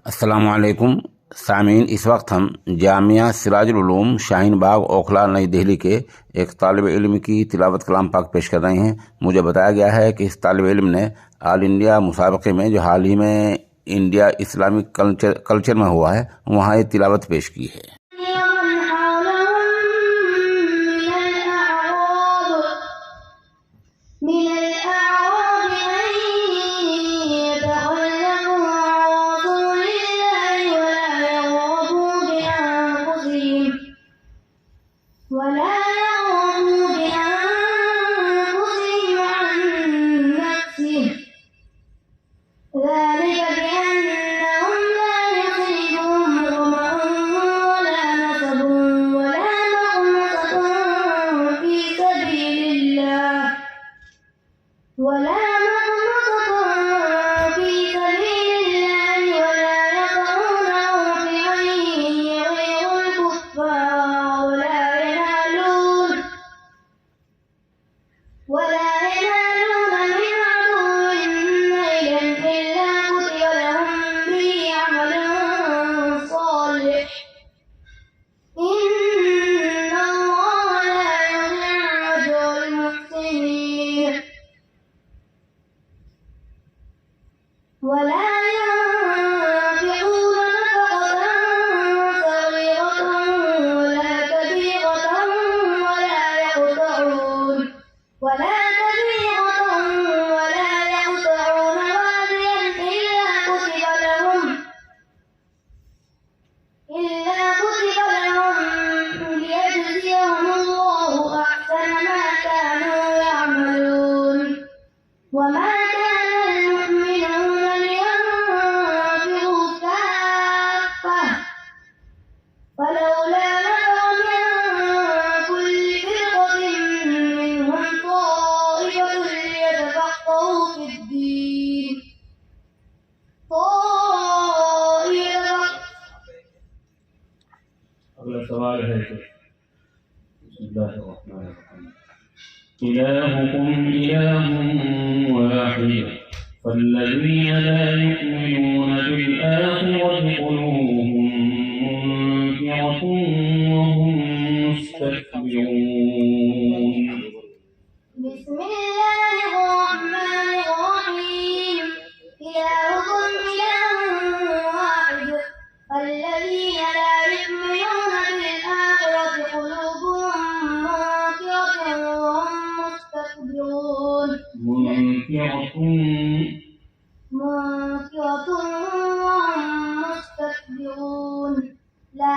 अस्सलामुअलैकुम सामीन। इस वक्त हम जामिया सिराजुल उलूम शाहीन बाग ओखला नई दिल्ली के एक तालिब इल्म की तिलावत कलाम पाक पेश कर रहे हैं। मुझे बताया गया है कि इस तालिब इल्म ने ऑल इंडिया मुसाबके में जो हाल ही में इंडिया इस्लामिक कल्चर में हुआ है वहाँ ये तिलावत पेश की है। ولا يرغبوا بأنفسهم عن نفسه ذلك بأنهم لا يصيبهم ظمأ ولا نصب ولا مخمصة في سبيل الله ولا يطعون موطئا يغيظ الكفار ولا ينالون من عدو نيلا إلا كتب لهم به عمل صالح إن الله لا يضيع أجر المحسنين ولا ينفقون نفقة صغيرة ولا كبيرة ولا يقطعون واديا إلا كتب لهم ليجزيهم الله أحسن ما كانوا يعملون وما كان المؤمنون لينفروا كافة فلولا نفر من كل فرقة منهم طائفة ليتفقهوا في الدين अगला सवाल है कि इलाहुकुम इलाहुन वाहिद फल्लज़ीना ला युमिनून बिल आखिरति क़ुलूबुहुम मुनकिरतुन व हुम मुस्तकबिरून। बिस्मिल्लाहिर्रहमानिर्रहीम। इलाहुकुम इलाहुन वाहिद फल्लज़ीना ला युमिनून बिल आखिरति क़ुलूबुहुम मुनकिरतुन व हुम मुस्तकबिरून। मुनकिरतुन व हुम मुस्तकबिरून। لا